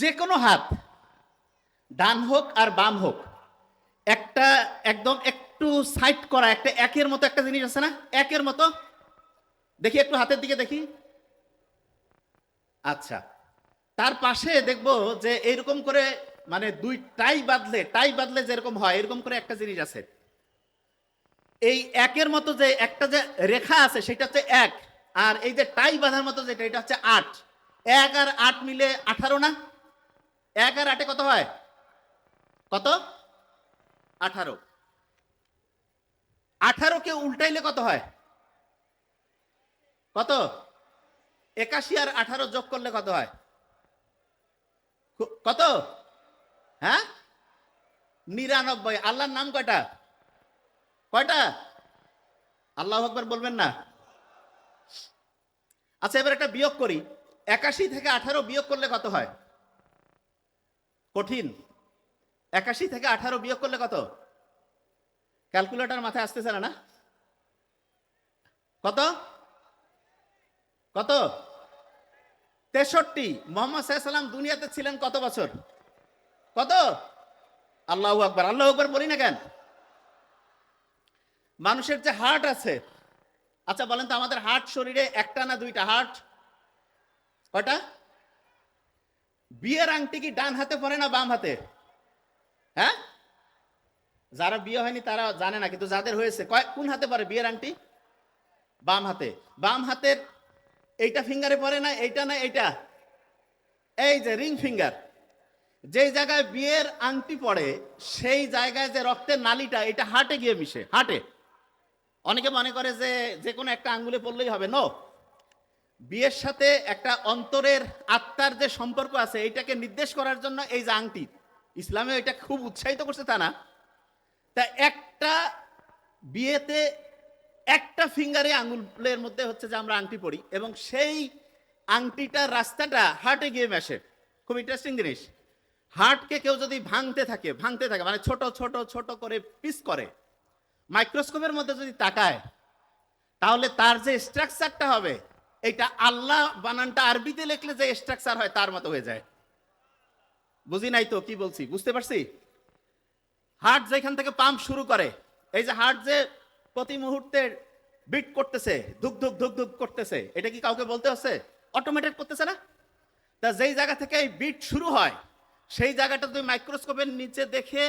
যে কোনো হাত, ডান হোক আর বাম হোক, একটা একদম একটু সাইড করা একটা একের মতো একটা জিনিস আছে না, একের মতো, দেখি একটু হাতের দিকে দেখি। আচ্ছা, তার পাশে দেখবো যে এরকম করে মানে দুই টাই বাঁধলে যেরকম হয় এরকম করে একটা জিনিস আছে। এই একের মতো যে একটা যে রেখা আছে সেটা হচ্ছে এক, আর এই যে টাই বাঁধার মতো যেটা এটা হচ্ছে আট। এক আর আট মিলে 18 না? এক আর আটে কত হয়? কত? 18। 18কে উল্টাইলে কত হয়? কত? 81 আর 18 যোগ করলে কত হয়? কত? হ্যাঁ, 99। আল্লাহর নাম কয়টা? কয়টা? আল্লাহু আকবার বলবেন না? আচ্ছা, এবার একটা বিয়োগ করি। 81 থেকে 18 বিয়োগ করলে কত হয়? কঠিন। 81 থেকে 18 বিয়োগ করলে কত? ক্যালকুলেটর মাথায় আসতেছে না? না, কত? কত? 63। মোহাম্মদ সাল্লাল্লাহু দুনিয়াতে ছিলেন কত বছর? কত? আল্লাহু আকবার, আল্লাহু আকবার বলি না কেন? মানুষের যে হার্ট আছে, আচ্ছা বলেন তো, আমাদের হার্ট শরীরে একটা না দুইটা হার্ট? কয়টা? বিয়ের আংটি কি ডান হাতে পরে না বাম হাতে? হ্যাঁ, যারা বিয়ে হয়নি তারা জানে না, কিন্তু যাদের হয়েছে কোন হাতে পরে বিয়ের আংটি? বাম হাতে। বাম হাতের এইটা ফিঙ্গারে পরে না, এইটা না এইটা, এই যে রিং ফিঙ্গার, যেই জায়গায় বিয়ের আংটি পড়ে সেই জায়গায় যে রক্তের নালিটা এটা হার্টে গিয়ে মিশে, হার্টে। অনেকে মনে করে যে যে কোনো একটা আঙ্গুলে পড়লেই হবে, নো। বিয়ের সাথে একটা অন্তরের আত্মার যে সম্পর্ক আছে এইটাকে নির্দেশ করার জন্য এই যে আংটি, ইসলামে এটা খুব উৎসাহিত করছে তা না। তা একটা বিয়েতে একটা ফিঙ্গারে আঙ্গুলের মধ্যে হচ্ছে যে আমরা আংটি পরি, এবং সেই আংটিটার রাস্তাটা হার্টে গিয়ে মেশে। খুব ইন্টারেস্টিং জিনিস। হার্টকে কেউ যদি ভাঙতে থাকে মানে ছোট ছোট ছোট করে পিস করে, মাইক্রোস্কোপের মধ্যে যদি তাকায়, তাহলে তার যে স্ট্রাকচারটা হবে এটা আল্লাহ বানানটা আরবিতে লিখলে যে স্ট্রাকচার হয় তার মতো হয়ে যায়। বুঝি নাই তো কি বলছি? বুঝতে পারছি? হার্ট যেখান থেকে পাম্প শুরু করে, এই যে হার্ট যে প্রতি মুহূর্তে বিট করতেছে, ধুক ধুক ধুক ধুক করতেছে, এটা কি কাউকে বলতে হচ্ছে? অটোমেটেড করতেছে না? তা যেই জায়গা থেকে এই বিট শুরু হয় সেই জায়গাটা তুমি মাইক্রোস্কোপের নিচে দেখে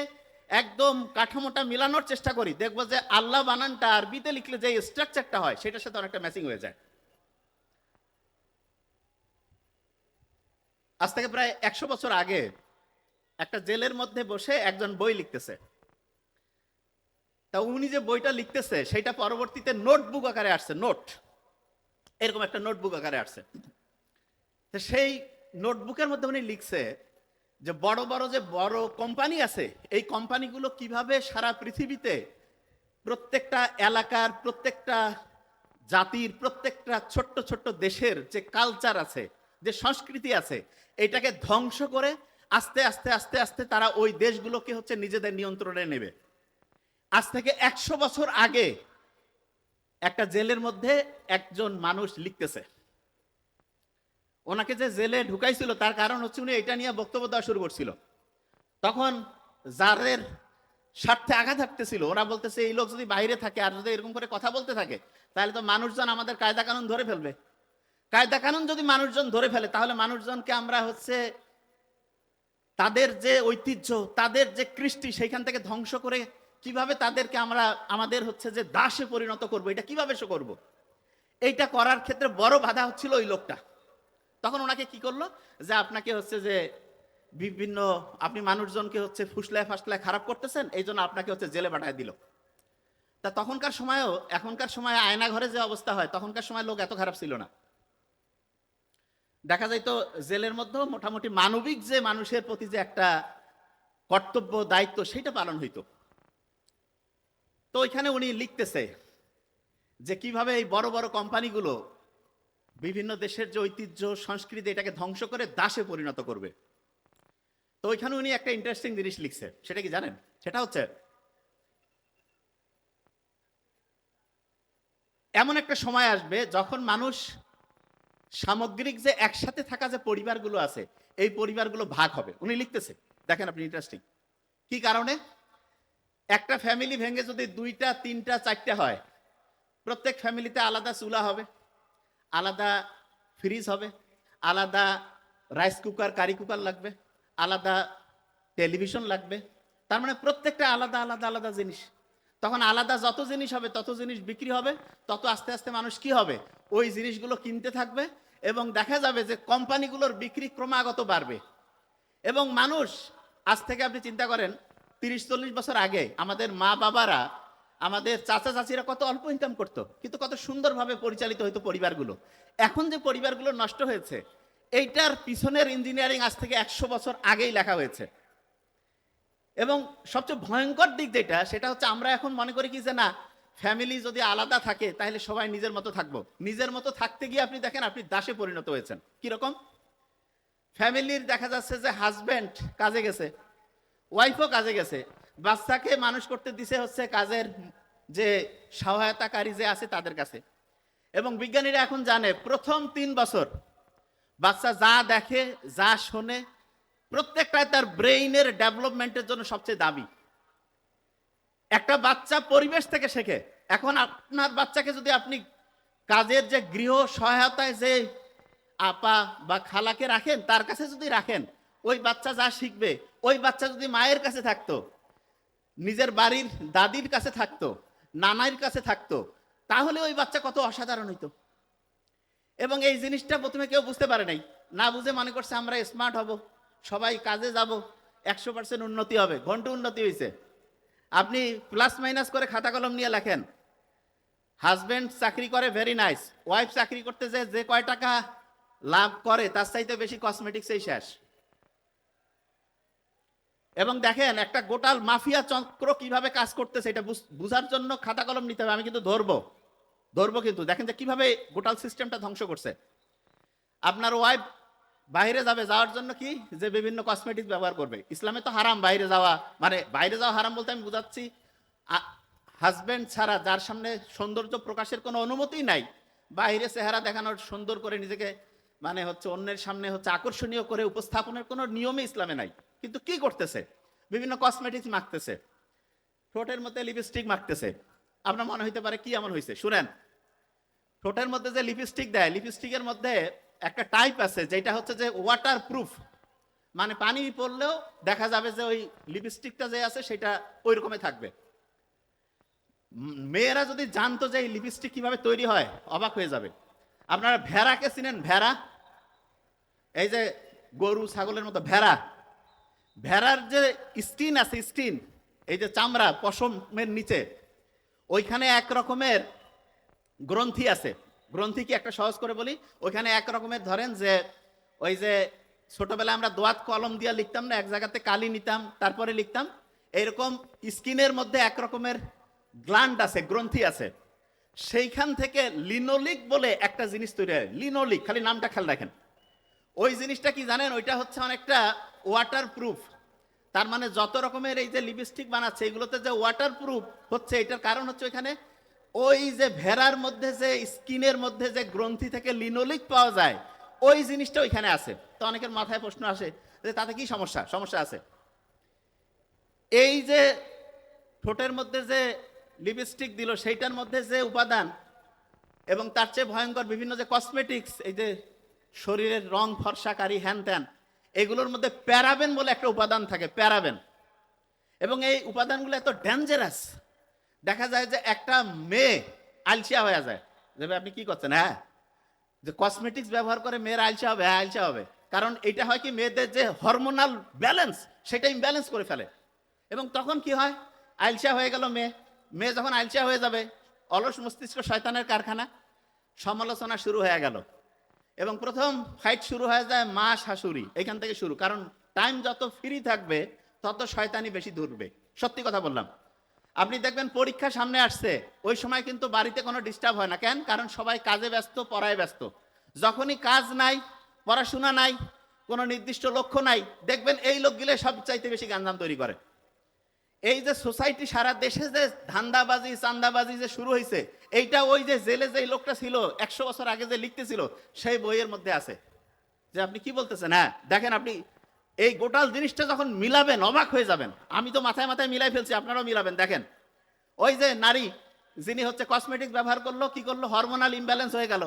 একদম কাঠামোটা মিলানোর চেষ্টা করি, দেখবো যে আল্লাহ বানানটা আরবিতে লিখলে যে স্ট্রাকচারটা হয় সেটার সাথে অনেকটা ম্যাচিং হয়ে যায়। আজ থেকে প্রায় 100 বছর আগে একটা জেলের মধ্যে বসে একজন বই লিখতেছে। তা উনি যে বইটা লিখতেছে সেটা পরবর্তীতে নোটবুক আকারে আসছে, নোট, এরকম একটা নোটবুক আকারে আসছে। তো সেই নোটবুকের মধ্যে উনি লিখছে যে বড় কোম্পানি আছে, এই কোম্পানিগুলো কিভাবে সারা পৃথিবীতে প্রত্যেকটা এলাকার, প্রত্যেকটা জাতির, প্রত্যেকটা ছোট্ট ছোট্ট দেশের যে কালচার আছে, যে সংস্কৃতি আছে, এটাকে ধ্বংস করে আস্তে আস্তে আস্তে আস্তে তারা ওই দেশগুলোকে হচ্ছে নিজেদের নিয়ন্ত্রণে নেবে। আজ থেকে 100 বছর আগে একটা জেলের মধ্যে একজন মানুষ লিখতেছে। ওনাকে যে জেলে ঢুকাইছিল তার কারণ হচ্ছে উনি এটা নিয়ে বক্তব্য দেওয়া শুরু করছিল। তখন যাদের স্বার্থে আঘাত হাঁটতেছিল ওরা বলতেছে এই লোক যদি বাইরে থাকে আর যদি এরকম করে কথা বলতে থাকে তাহলে তো মানুষজন আমাদের কায়দা কানুন ধরে ফেলবে। কায়দা কানুন যদি মানুষজন ধরে ফেলে তাহলে মানুষজনকে আমরা হচ্ছে তাদের যে ঐতিহ্য, তাদের যে কৃষ্টি সেইখান থেকে ধ্বংস করে কিভাবে তাদেরকে আমরা আমাদের হচ্ছে যে দাসে পরিণত করব, এটা কিভাবে করব? এইটা করার ক্ষেত্রে বড় বাধা হচ্ছিল ওই লোকটা। তখন ওনাকে কি করলো, যে আপনাকে হচ্ছে যে বিভিন্ন আপনি মানুষজনকে হচ্ছে ফুসলায় ফাসলায় খারাপ করতেছেন, এই জন্য আপনাকে হচ্ছে জেলে পাঠায় দিল। তা তখনকার সময়ও এখনকার সময় আয়না ঘরে যে অবস্থা হয় তখনকার সময় লোক এত খারাপ ছিল না। দেখা যায় তো জেলের মধ্যেও মোটামুটি মানবিক যে মানুষের প্রতি যে একটা কর্তব্য দায়িত্ব সেটা পালন হইতো। তো ওইখানে উনি লিখতেছে যে কিভাবে এই বড় বড় কোম্পানিগুলো বিভিন্ন দেশের যে ঐতিহ্য সংস্কৃতি এটাকে ধ্বংস করে দাসে পরিণত করবে। তো ওইখানে উনি একটা ইন্টারেস্টিং জিনিস লিখছে, সেটা কি জানেন? সেটা হচ্ছে এমন একটা সময় আসবে যখন মানুষ সামগ্রিক যে একসাথে থাকা যে পরিবারগুলো আছে, এই পরিবারগুলো ভাগ হবে। উনি লিখতেছে, দেখেন আপনি, ইন্টারেস্টিং। কি কারণে? একটা ফ্যামিলি ভেঙে যদি 2টা 3টা 4টা হয়, প্রত্যেক ফ্যামিলিতে আলাদা চুলা হবে, আলাদা ফ্রিজ হবে, আলাদা রাইস কুকার, কারি কুকার লাগবে, আলাদা টেলিভিশন লাগবে। তার মানে প্রত্যেকটা আলাদা আলাদা আলাদা জিনিস। তখন আলাদা যত জিনিস হবে তত জিনিস বিক্রি হবে, তত আস্তে আস্তে মানুষ কি হবে, ওই জিনিসগুলো কিনতে থাকবে, এবং দেখা যাবে যে কোম্পানিগুলোর বিক্রি ক্রমাগত বাড়বে। এবং মানুষ, আজ থেকে আপনি চিন্তা করেন 30-40 বছর আগে আমাদের মা বাবারা, আমাদের চাচা চাচিরা কত অল্প ইনকাম করতো, কিন্তু কত সুন্দরভাবে পরিচালিত হইতো পরিবারগুলো। এখন যে পরিবারগুলো নষ্ট হয়েছে, এইটার পিছনের ইঞ্জিনিয়ারিং আজ থেকে 100 বছর আগেই লেখা হয়েছে। এবং সবচেয়ে ভয়ঙ্কর দিক যেটা, সেটা হচ্ছে আমরা এখন মনে করি কি যে না, ফ্যামিলি যদি আলাদা থাকে তাহলে সবাই নিজের মতো থাকবো। নিজের মতো থাকতে গিয়ে আপনি দেখেন আপনি দাসে পরিণত হয়েছেন। কিরকম? ফ্যামিলির দেখা যাচ্ছে যে হাজব্যান্ড কাজে গেছে, ওয়াইফও কাজে গেছে, বাচ্চাকে মানুষ করতে দিছে হচ্ছে কাজের যে সহায়তাকারী যে আছে তাদের কাছে। এবং বিজ্ঞানীরা এখন জানে প্রথম 3 বছর বাচ্চা যা দেখে, যা শোনে, প্রত্যেকটাই তার ব্রেইনের ডেভেলপমেন্টের জন্য সবচেয়ে দামি। একটা বাচ্চা পরিবেশ থেকে শেখে। এখন আপনার বাচ্চাকে যদি আপনি কাজের যে গৃহ সহায়তায় যে আপা বা খালাকে রাখেন, তার কাছে যদি রাখেন, ওই বাচ্চা যা শিখবে, ওই বাচ্চা যদি মায়ের কাছে থাকতো, নিজের বাড়ির দাদির কাছে থাকতো, নানার কাছে থাকতো, তাহলে ওই বাচ্চা কত অসাধারণ হইতো। এবং এই জিনিসটা প্রথমে কেউ বুঝতে পারে নাই, না বুঝে মনে করছে আমরা স্মার্ট হব, সবাই কাজে যাব, 100% উন্নতি হবে। ঘন্টা উন্নতি হয়েছে। আপনি প্লাস মাইনাস করে খাতা কলম নিয়ে লেখেন। হাজব্যান্ড চাকরি করে, ভেরি নাইস। ওয়াইফ চাকরি করতে যে কয় টাকা লাভ করে তার চাইতে বেশি কসমেটিক্সেই শেষ। এবং দেখেন একটা গোটাল মাফিয়া চক্র কিভাবে কাজ করতেছে, এটা বুঝার জন্য খাতা কলম নিতে হবে। আমি কিন্তু ধরবো কিন্তু দেখেন যে কিভাবে গোটাল সিস্টেমটা ধ্বংস করছে। আপনার ওয়াইফ বাইরে যাবে, যাওয়ার জন্য কি যে বিভিন্ন কসমেটিক্স ব্যবহার করবে। ইসলামে তো হারাম বাইরে যাওয়া, মানে বাইরে যাওয়া হারাম বলতে আমি বুঝাচ্ছি হাজব্যান্ড ছাড়া যার সামনে সৌন্দর্য প্রকাশের কোনো অনুমতি নাই, বাইরে চেহারা দেখানোর, সুন্দর করে নিজেকে মানে হচ্ছে অন্যের সামনে হচ্ছে আকর্ষণীয় করে উপস্থাপনের কোনো নিয়মই ইসলামে নাই। কিন্তু কি করতেছে, বিভিন্ন কসমেটিক্স মাখতেছে, ঠোঁটের মধ্যে লিপস্টিক মাখতেছে। আপনার মনে হইতে পারে কি এমন হয়েছে, শুনেন। ঠোঁটের মধ্যে যে লিপস্টিক দেয়, লিপস্টিকের মধ্যে একটা টাইপ আছে যেটা হচ্ছে যে ওয়াটার প্রুফ, মানে পানি পড়লেও দেখা যাবে যে ওই লিপস্টিকটা যে আছে সেটা ওই রকমই থাকবে। মেয়েরা যদি জানতো যে এই লিপস্টিক কিভাবে তৈরি হয়, অবাক হয়ে যাবে। আপনারা ভেড়াকে চিনেন? ভেড়া, এই যে গরু ছাগলের মতো ভেড়া, ভেড়ার যে স্কিন আছে, স্কিন, এই যে চামড়া পশমের নিচে, ওইখানে এক রকমের গ্রন্থি আছে। গ্রন্থি কি একটা সহজ করে বলি, ওইখানে এক রকমের ধরেন যে ওই যে ছোটবেলায় আমরা দোয়াত কলম দিয়ে লিখতাম না, এক জায়গাতে কালি নিতাম তারপরে লিখতাম, এইরকম স্কিনের মধ্যে এক রকমের গ্ল্যান্ড আছে, গ্রন্থি আছে। সেইখান থেকে লিনোলিক বলে একটা জিনিস তৈরি হয়। লিনোলিক, খালি নামটা খেয়াল রাখেন। ওই জিনিসটা কি জানেন? ওইটা হচ্ছে অনেকটা ওয়াটার প্রুফ। তার মানে যত রকমের এই যে লিপস্টিক বানাচ্ছে এগুলোতে যে ওয়াটার প্রুফ হচ্ছে, এটার কারণ হচ্ছে ওইখানে ওই যে ভেড়ার মধ্যে যে স্কিনের মধ্যে যে গ্রন্থি থেকে লিনোলিক পাওয়া যায়, ওই জিনিসটা ওইখানে আছে। তো অনেকের মাথায় প্রশ্ন আসে যে তাতে কি সমস্যা? সমস্যা আছে। এই যে ঠোঁটের মধ্যে যে লিপস্টিক দিল, সেইটার মধ্যে যে উপাদান, এবং তার চেয়ে ভয়ঙ্কর বিভিন্ন যে কসমেটিক্স, এই যে শরীরের রং ফর্সাকারী হ্যান ত্যান, এগুলোর মধ্যে প্যারাবেন বলে একটা উপাদান থাকে, প্যারাবেন। এবং এই উপাদানগুলো এত ডেঞ্জারাস, দেখা যায় যে একটা মেয়ে আলসিয়া হয়ে যায়। যে আপনি কি করছেন? হ্যাঁ, যে কসমেটিক্স ব্যবহার করে মেয়ের আলসিয়া হবে? হ্যাঁ, আলসিয়া হবে। কারণ এটা হয় কি, মেয়েদের যে হরমোনাল ব্যালেন্স সেটা ইমব্যালেন্স করে ফেলে। এবং তখন কি হয়, আলসিয়া হয়ে গেল মেয়ে। মেয়ে যখন আলসিয়া হয়ে যাবে, অলস মস্তিষ্ক শয়তানের কারখানা, সমালোচনা শুরু হয়ে গেল। এবং প্রথম ফাইট শুরু হয়ে যায় মা শাশুড়ি, এখান থেকে শুরু। কারণ টাইম যত ফ্রি থাকবে তত শয়তানি বেশি ধরবে। সত্যি কথা বললাম। আপনি দেখবেন পরীক্ষা সামনে আসছে, ওই সময় কিন্তু বাড়িতে কোনো ডিস্টার্ব হয় না। কেন? কারণ সবাই কাজে ব্যস্ত, পড়ায় ব্যস্ত। যখনই কাজ নাই, পড়াশোনা নাই, কোনো নির্দিষ্ট লক্ষ্য নাই, দেখবেন এই লোকগুলো সবচাইতে বেশি গাঞ্জাম তৈরি করে। এই যে সোসাইটি সারা দেশে যে ধান্দাবাজি চান্দাবাজি যে শুরু হয়েছে, এইটা ওই যে জেলে যে লোকটা ছিল 100 বছর আগে যে লিখতেছিল সেই বইয়ের মধ্যে আছে। যে আপনি কি বলতেছেন? হ্যাঁ দেখেন, আপনি এই গোটাল জিনিসটা যখন মিলাবেন অবাক হয়ে যাবেন। আমি তো মাথায় মাথায় মিলাই ফেলছি, আপনারাও মিলাবেন। দেখেন ওই যে নারী যিনি হচ্ছে কসমেটিক্স ব্যবহার করলো, কি করলো, হরমোনাল ইমব্যালেন্স হয়ে গেল,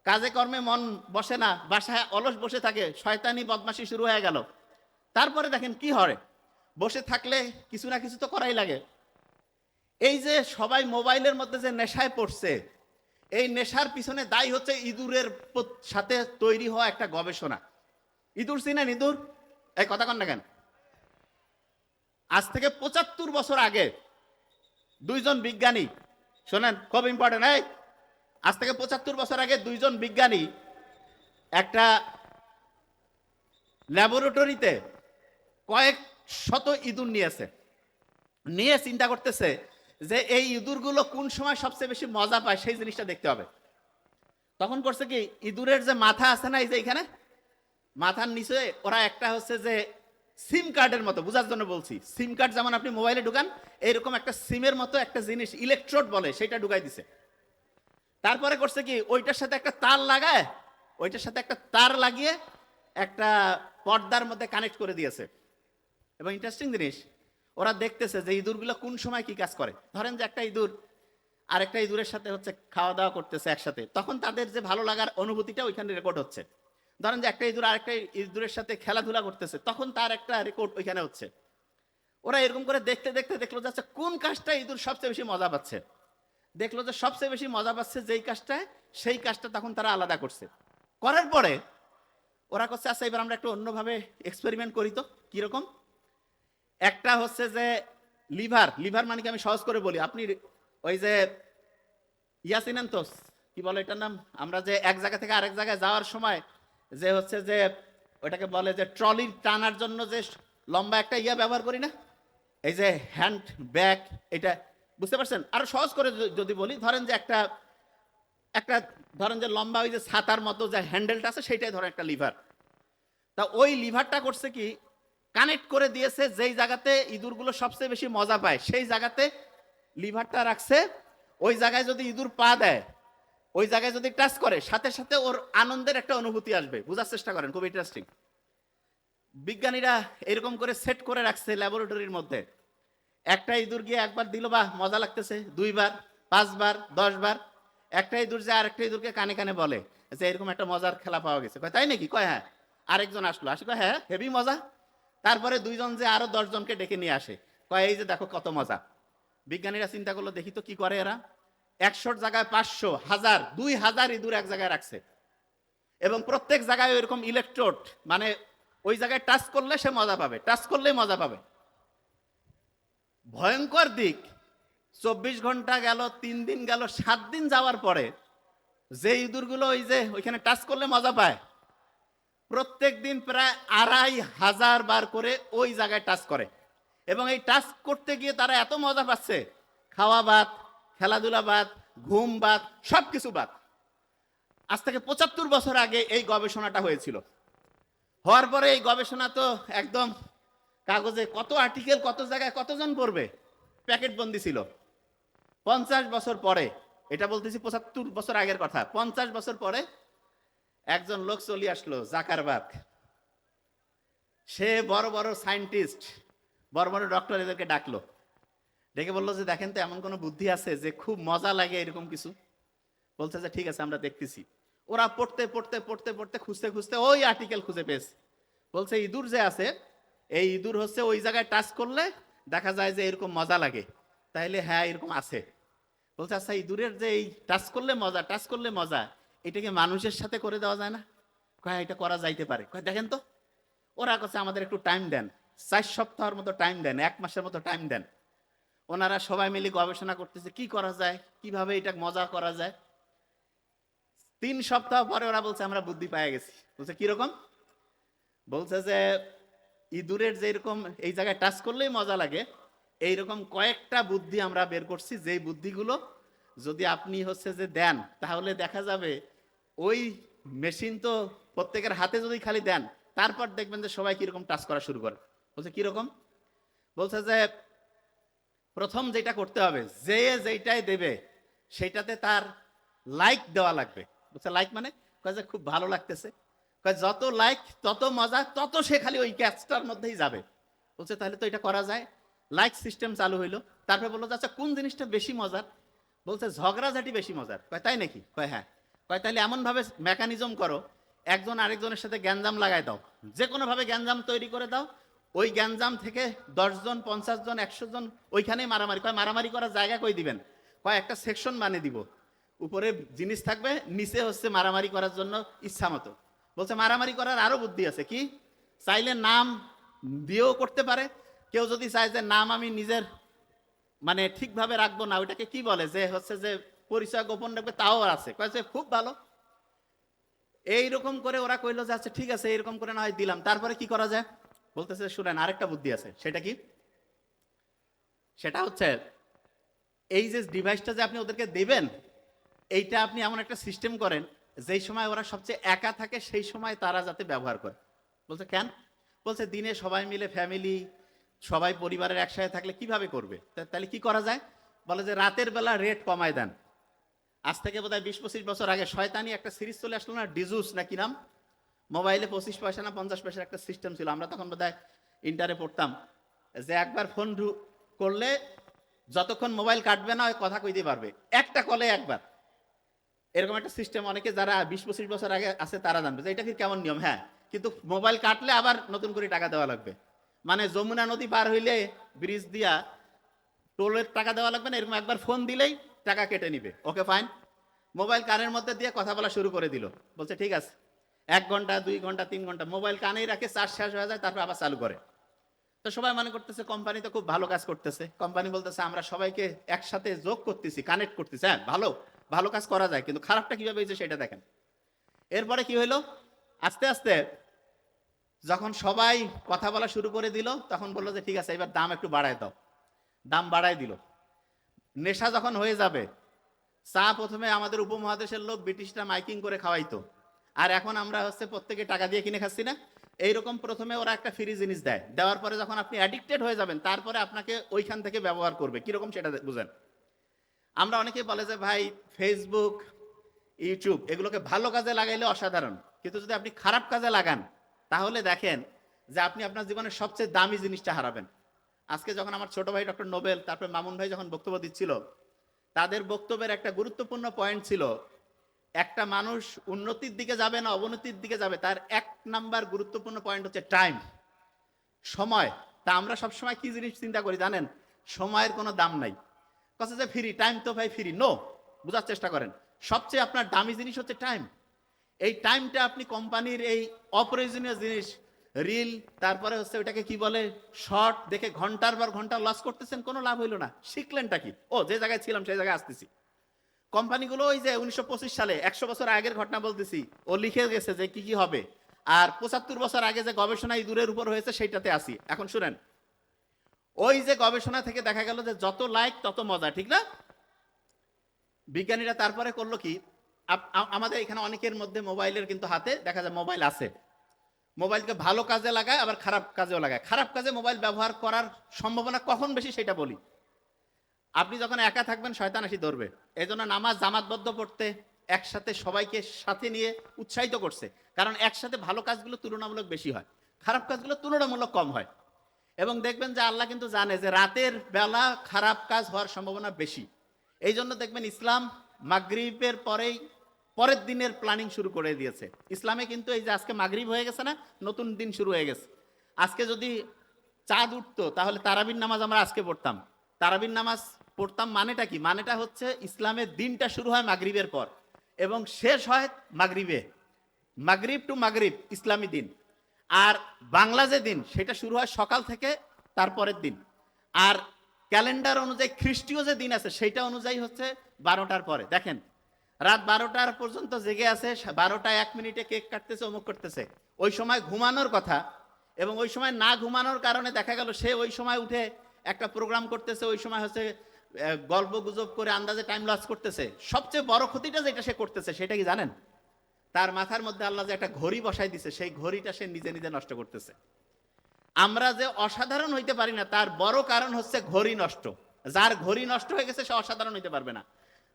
কাজে কর্মে মন বসে না, বাসায় অলস বসে থাকে, শয়তানি বদমাশি শুরু হয়ে গেল। তারপরে দেখেন কি হয়, বসে থাকলে কিছু না কিছু তো করাই লাগে। এই যে সবাই মোবাইলের মধ্যে যে নেশায় পড়ছে, এই নেশার পিছনে দায়ী হচ্ছে ইঁদুরের সাথে তৈরি হওয়া একটা গবেষণা। ইঁদুর চিনেন? ইঁদুর, এই কথা কন না কেন? আজ থেকে 75 বছর আগে দুইজন বিজ্ঞানী, শোনেন খুব ইম্পর্টেন্ট, এই আজ থেকে 75 বছর আগে দুইজন বিজ্ঞানী একটা ল্যাবরেটরিতে কয়েক শত ইঁদুর নিয়ে চিন্তা করতেছে যে এই ইঁদুরগুলো কোন সময় সবচেয়ে বেশি মজা পায় সেই জিনিসটা দেখতে হবে। তখন করছে কি, ইঁদুরের যে মাথা আছে না, এই যে এখানে মাথার নিচে ওরা একটা হচ্ছে যে সিম কার্ডের মতো, বোঝার জন্য বলছি, সিম কার্ড যেমন আপনি মোবাইলে ঢুকান, এইরকম একটা সিমের মতো একটা জিনিস, ইলেকট্রোড বলে, সেটা ঢুকাই দিছে। তারপরে করছে কি, ওইটার সাথে একটা তার লাগিয়ে একটা পর্দার মধ্যে কানেক্ট করে দিয়েছে। এবং ইন্টারেস্টিং জিনিস, ওরা দেখতেছে যে ইঁদুরগুলো কোন সময় কি কাজ করে। ধরেন যে একটা ইঁদুর আরেকটা ইঁদুরের সাথে হচ্ছে খাওয়া দাওয়া করতেছে একসাথে, তখন তাদের যে ভালো লাগার অনুভূতিটা ওইখানে রেকর্ড হচ্ছে। ধরেন যে একটা ইঁদুর আরেকটা ইঁদুরের সাথে খেলাধুলা করতেছে, তখন তার একটা রেকর্ড ওইখানে হচ্ছে। ওরা এরকম করে দেখতে দেখতে দেখলো যাচ্ছে কোন কাজটা ইঁদুর সবচেয়ে বেশি মজা পাচ্ছে। দেখলো যে সবচেয়ে বেশি মজা পাচ্ছে যেই কাজটায়, সেই কাজটা তখন তারা আলাদা করছে। করার পরে ওরা করছে, আচ্ছা এবার আমরা একটু অন্যভাবে এক্সপেরিমেন্ট করি তো। কিরকম? একটা হচ্ছে যে লিভার মানে কি, আমি সহজ করে বলি, আপনি ওই যে চিনেন তো, কি বলে এটার নাম, আমরা যে এক জায়গা থেকে আরেক জায়গায় যাওয়ার সময় যে হচ্ছে যে ওইটাকে বলে যে ট্রলি টানার জন্য যে লম্বা একটা ব্যবহার করি না, এই যে হ্যান্ড ব্যাগ, এটা বুঝতে পারছেন? আরো সহজ করে যদি বলি, ধরেন যে একটা একটা ধরেন যে লম্বা ওই যে ছাতার মতো যে হ্যান্ডেলটা আছে, সেইটাই ধরেন একটা লিভার। তা ওই লিভারটা করছে কি, কানেক্ট করে দিয়েছে যেই জায়গাতে ইঁদুরগুলো সবচেয়ে বেশি মজা পায়, সেই জায়গাতে লিভারটা রাখছে। ওই জায়গায় যদি ইঁদুর পা দেয়, ওই জায়গায় যদি টাচ করে, সাথে সাথে ওর আনন্দের একটা অনুভূতি আসবে। বোঝার চেষ্টা করেন, খুব ইন্টারেস্টিং। বিজ্ঞানীরা এরকম করে সেট করে রাখছে ল্যাবরেটরির মধ্যে। একটা ইঁদুর গিয়ে একবার দিল, বা মজা লাগতেছে, 2বার 5বার 10বার। একটা ইঁদুর যে আরেকটা ইঁদুরকে কানে কানে বলে যে এরকম একটা মজার খেলা পাওয়া গেছে। কয় তাই নাকি? কয় হ্যাঁ। আরেকজন আসলো, আসে কয় হ্যাঁ হেভি মজা। তারপরে দুইজন যে আরো 10 জনকে ডেকে নিয়ে আসে, কয় এই যে দেখো কত মজা। বিজ্ঞানীরা চিন্তা করলো, দেখি তো কি করে এরা। 100 জায়গায় 500, 1000, 2000 ইঁদুর এক জায়গায় রাখছে, এবং প্রত্যেক জায়গায় এরকম ইলেকট্রোড, মানে ওই জায়গায় টাচ করলে সে মজা পাবে, টাচ করলেই মজা পাবে। ভয়ঙ্কর দিক, 24 ঘন্টা গেল, 3 দিন গেল, 7 দিন যাওয়ার পরে যে ইঁদুরগুলো ওই যে ওইখানে টাচ করলে মজা পায়, প্রত্যেক দিন প্রায় 2500 বার করে ওই জায়গায় টাচ করে। এবং এই টাচ করতে গিয়ে তারা এত মজা পাচ্ছে, খাওয়া বাদ, খেলাধুলা বাদ, ঘুম বাদ, সবকিছু বাদ। আজ থেকে 75 বছর আগে এই গবেষণাটা হয়েছিল। হওয়ার পরে এই গবেষণা তো একদম কাগজে, কত আর্টিকেল, কত জায়গায় কতজন পড়বে, প্যাকেট বন্দি ছিল। 50 বছর পরে, এটা বলতেছি 75 বছর আগের কথা, 50 বছর পরে একজন লোক চলে আসলো, জাকারবার্গ। সে বড় বড় সায়েন্টিস্ট, বড় বড় ডক্টর এদেরকে ডাকলো, ডেকে বললো যে দেখেন তো এমন কোনো বুদ্ধি আছে যে খুব মজা লাগে এরকম কিছু। বলছে যে ঠিক আছে, আমরা দেখতেছি। ওরা পড়তে পড়তে পড়তে পড়তে খুঁজতে খুঁজতে ওই আর্টিকেল খুঁজে পেয়েছে। বলছে ইঁদুর যে আছে, এই ইঁদুর হচ্ছে ওই জায়গায় টাচ করলে দেখা যায় যে এরকম মজা লাগে। তাইলে হ্যাঁ এরকম আছে। বলছে আচ্ছা, ইঁদুরের যে এই টাচ করলে মজা, টাচ করলে মজা, এটাকে মানুষের সাথে করে দেওয়া যায় না? কয় এটা করা যাইতে পারে। কয় দেখেন তো। ওরা কাছে আমাদের একটু টাইম দেন, 4 সপ্তাহের মতো টাইম দেন, 1 মাসের মতো টাইম দেন। ওনারা সবাই মিলে গবেষণা করতেছে কি করা যায়, কিভাবে এটা মজা করা যায়। 3 সপ্তাহ পরে ওরা বলছে আমরা বুদ্ধি পেয়ে গেছি। বলছে কিরকম? বলছে যে ইঁদুরের যে এরকম এই জায়গায় টাচ করলেই মজা লাগে, এইরকম কয়েকটা বুদ্ধি আমরা বের করছি, যেই বুদ্ধিগুলো যদি আপনি হচ্ছে যে দেন, তাহলে দেখা যাবে ওই মেশিন তো প্রত্যেকের হাতে যদি খালি দেন, তারপর দেখবেন যে সবাই কিরকম টাচ করা শুরু করে। বলছে কিরকম? বলছে যে প্রথম যেটা করতে হবে, যে যেইটাই দেবে সেইটাতে তার লাইক দেওয়া লাগবে। বুঝছে লাইক মানে? কয় যে খুব ভালো লাগতেছে। কয় যত লাইক তত মজা, তত সে খালি ওই ক্যাচটার মধ্যেই যাবে। বলছে তাহলে তো এটা করা যায়। লাইক সিস্টেম চালু হইলো। তারপরে বললো যে আচ্ছা কোন জিনিসটা বেশি মজার? বলছে ঝগড়াঝাটি বেশি মজার। কয় তাই নাকি? কয় হ্যাঁ। কয় তাহলে এমনভাবে মেকানিজম করো, একজন আরেকজনের সাথে গ্যাঞ্জাম লাগাই দাও, যে কোনোভাবে গ্যাঞ্জাম তৈরি করে দাও, ওই গ্যাঞ্জাম থেকে 10 জন 50 জন 100 জন ওইখানেই মারামারি। কয় মারামারি করার জায়গা কই দিবেন? কয় একটা সেকশন বানিয়ে দিব, উপরে জিনিস থাকবে, নিচে হচ্ছে মারামারি করার জন্য ইচ্ছা মতো। বলছে মারামারি করার আরো বুদ্ধি আছে। কি? চাইলে নাম দিয়েও করতে পারে। কেউ যদি চায় যে নাম আমি নিজের মানে ঠিকভাবে রাখবো না, ওইটাকে কি বলে যে হচ্ছে যে পরিচয় গোপন রাখবে, তাও আছে। কয়েছে খুব ভালো। এইরকম করে ওরা কইলো যে আচ্ছা ঠিক আছে এরকম করে না হয় দিলাম। তারপরে কি করা যায়? বলতেছে শুনেন আরেকটা বুদ্ধি আছে। সেটা কি? সেটা হচ্ছে এই যে ডিভাইসটা যে আপনি ওদেরকে দেবেন, এইটা আপনি এমন একটা সিস্টেম করেন যেই সময় ওরা সবচেয়ে একা থাকে সেই সময় তারা যাতে ব্যবহার করে। বলছে কেন? বলছে দিনে সবাই মিলে ফ্যামিলি সবাই পরিবারের একসাথে থাকলে কিভাবে করবে, তাহলে কি করা যায়? বলে যে রাতের বেলা রেট কমায় দেন। আজ থেকে বোধহয় 20-25 বছর আগে শয়তানি একটা সিরিজ চলে আসলো না, ডিজুস না কি নাম? মোবাইলে 25 পয়সা না 50 পয়সার একটা সিস্টেম ছিল। আমরা তখন বোধহয় ইন্টারে পড়তাম, যে একবার ফোন করলে যতক্ষণ মোবাইল কাটবে না ওই কথা কইতে পারবে, একটা কলে একবার। এরকম একটা সিস্টেম অনেকে যারা 20-25 বছর আগে আছে তারা জানবে যে এটা কি কেমন নিয়ম। হ্যাঁ, কিন্তু মোবাইল কাটলে আবার নতুন করে টাকা দেওয়া লাগবে। মানে যমুনা নদী পার হইলে ব্রিজ দিয়া টোলের টাকা দেওয়া লাগবে না, এরকম একবার ফোন দিলেই টাকা কেটে নিবে। Okay fine. মোবাইল কানের মধ্যে দিয়ে কথা বলা শুরু করে দিল। বলছে ঠিক আছে, 1 ঘন্টা 2 ঘন্টা 3 ঘন্টা মোবাইল কানেই রাখে, চার্জ শেষ হয়ে যায়, তারপর আবার চালু করে। তো সবাই মনে করতেছে কোম্পানি তো খুব ভালো কাজ করতেছে। কোম্পানি বলতেছে আমরা সবাইকে একসাথে যোগ করতেছি, কানেক্ট করতেছি। হ্যাঁ ভালো, ভালো কাজ করা যায়, কিন্তু খারাপটা কিভাবে হয়েছে সেটা দেখেন। এরপরে কি হইলো? আস্তে আস্তে যখন সবাই কথা বলা শুরু করে দিল, তখন বললো যে ঠিক আছে এবার দাম একটু বাড়ায় দাও। দাম বাড়ায় দিল। নেশা যখন হয়ে যাবে, চা প্রথমে আমাদের উপমহাদেশের লোক ব্রিটিশরা মাইকিং করে খাওয়াইতো, আর এখন আমরা হচ্ছে প্রত্যেকে টাকা দিয়ে কিনে খাচ্ছি না? এইরকম প্রথমে ওরা একটা ফ্রি জিনিস দেয়, দেওয়ার পরে যখন আপনি অ্যাডিক্টেড হয়ে যাবেন তারপরে আপনাকে ওইখান থেকে ব্যবহার করবে। কিরকম সেটা বুঝেন। আমরা অনেকেই বলে যে ভাই ফেসবুক ইউটিউব এগুলোকে ভালো কাজে লাগাইলে অসাধারণ, কিন্তু যদি আপনি খারাপ কাজে লাগান তাহলে দেখেন যে আপনি আপনার জীবনের সবচেয়ে দামি জিনিসটা হারাবেন। আজকে যখন আমার ছোট ভাই ডক্টর নোবেল তারপর মামুন ভাই যখন বক্তব্য দিচ্ছিল, তাদের বক্তব্যের একটা গুরুত্বপূর্ণ পয়েন্ট ছিল, একটা মানুষ উন্নতির দিকে যাবে না অবনতির দিকে যাবে, তার 1 নাম্বার গুরুত্বপূর্ণ পয়েন্ট হচ্ছে টাইম, সময়। তা আমরা সবসময় কি জিনিস চিন্তা করি জানেন? সময়ের কোনো দাম নাই। কথা যে ফ্রি, টাইম তো ভাই ফ্রি। নো, বোঝার চেষ্টা করেন। সবচেয়ে আপনার দামি জিনিস হচ্ছে টাইম। এই টাইমটা আপনি কোম্পানির এই অপ্রয়োজনীয় জিনিস, রিল, তারপরে হচ্ছে ওইটাকে কি বলে শর্ট দেখে ঘন্টার পর ঘন্টা লস করতেছেন, কোনো লাভ হইলো না। শিখলেনটা কি? ও যে জায়গায় ছিলাম সেই জায়গায় আসতেছি। কোম্পানিগুলো ওই যে 1925 সালে 100 বছর আগের ঘটনা বলতেছি, ও লিখে গেছে যে কি কি হবে, আর 75 বছর আগে যে গবেষণা ইঁদুরের উপর হয়েছে সেইটাতে আসি। এখন শুনেন, ওই যে গবেষণা থেকে দেখা গেল যে যত লাইক তত মজা, ঠিক না? বিজ্ঞানীরা তারপরে করলো কি, আমাদের এখানে অনেকের মধ্যে মোবাইলের কিন্তু হাতে দেখা যায় মোবাইল আছে। মোবাইলকে ভালো কাজে লাগায় আবার খারাপ কাজেও লাগায়। খারাপ কাজে মোবাইল ব্যবহার করার সম্ভাবনা কখন বেশি সেটা বলি। আপনি যখন একা থাকবেন শয়তান এসে ধরবে। এই জন্য নামাজ জামাতবদ্ধ পড়তে একসাথে সবাইকে সাথে নিয়ে উৎসাহিত করছে, কারণ একসাথে ভালো কাজগুলো তুলনামূলক বেশি হয়, খারাপ কাজগুলো তুলনামূলক কম হয়। এবং দেখবেন যে আল্লাহ কিন্তু জানে যে রাতের বেলা খারাপ কাজ হওয়ার সম্ভাবনা বেশি। এই জন্য দেখবেন ইসলাম মাগরিবের পরেই পরের দিনের প্ল্যানিং শুরু করে দিয়েছে। ইসলামে কিন্তু এই যে আজকে মাগরিব হয়ে গেছে না, নতুন দিন শুরু হয়ে গেছে। আজকে যদি চাঁদ উঠতো তাহলে তারাবির নামাজ আমরা আজকে পড়তাম। তারাবির নামাজ পড়তাম মানেটা কি? মানেটা হচ্ছে ইসলামের দিনটা শুরু হয় মাগরিবের পর এবং শেষ হয় মাগরিবে। মাগরিব টু মাগরিব ইসলামী দিন। আর বাংলা যে দিন সেটা শুরু হয় সকাল থেকে তারপরের দিন। আর ক্যালেন্ডার অনুযায়ী খ্রিস্টীয় যে দিন আছে সেইটা অনুযায়ী হচ্ছে 12টার পরে। দেখেন রাত 12টার পর্যন্ত জেগে আছে, 12টা 1 মিনিটে কেক কাটতেছে, অমুক করতেছে। ওই সময় ঘুমানোর কথা, এবং ওই সময় না ঘুমানোর কারণে দেখা গেল সে ওই সময় উঠে একটা প্রোগ্রাম করতেছে, ওই সময় হচ্ছে গল্প গুজব করে আন্দাজে টাইম লস করতেছে। সবচেয়ে বড় ক্ষতিটা যেটা সে করতেছে সেটা কি জানেন? তার মাথার মধ্যে আল্লাহ যে একটা ঘড়ি বসাই দিছে, সেই ঘড়িটা সে নিজে নিজে নষ্ট করতেছে। আমরা যে অসাধারণ হইতে পারি না তার বড় কারণ হচ্ছে ঘড়ি নষ্ট। যার ঘড়ি নষ্ট হয়ে গেছে সে অসাধারণ হইতে পারবে না।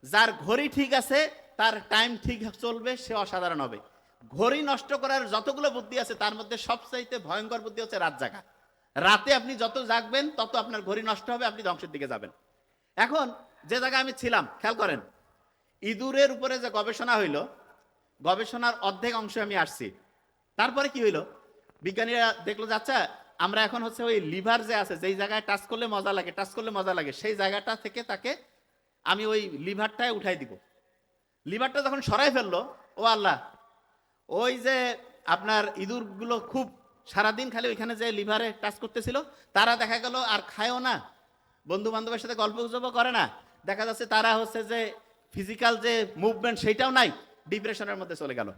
যার ঘড়ি ঠিক আছে, তার টাইম ঠিক চলবে, সে অসাধারণ হবে। ঘড়ি নষ্ট করার যতগুলো বুদ্ধি আছে তার মধ্যে সবচাইতে ভয়ঙ্কর বুদ্ধি হচ্ছে রাত জাগা। রাতে আপনি যত জাগবেন তত আপনার ঘড়ি নষ্ট হবে, আপনি ধ্বংসের দিকে যাবেন। এখন যে জায়গায় আমি ছিলাম, খেয়াল করেন, ইঁদুরের উপরে যে গবেষণা হইল, গবেষণার অর্ধেক অংশে আমি আসছি। তারপরে কি হইল, বিজ্ঞানীরা দেখলো যে আচ্ছা আমরা এখন হচ্ছে ওই লিভার যে আছে, যেই জায়গায় টাচ করলে মজা লাগে, টাচ করলে মজা লাগে, সেই জায়গাটা থেকে তাকে আমি ওই লিভারটায় উঠাই দিব। লিভারটা যখন সরাই ফেললো, ও আল্লাহ, ওই যে আপনার ইঁদুরগুলো খুব সারাদিন খালি ওইখানে যে লিভারে টাচ করতেছিল, তারা দেখা গেল আর খায়ও না, বন্ধু বান্ধবের সাথে গল্প গুজবও করে না, দেখা যাচ্ছে তারা হচ্ছে যে ফিজিক্যাল যে মুভমেন্ট সেইটাও নাই, ডিপ্রেশনের মধ্যে চলে গেল।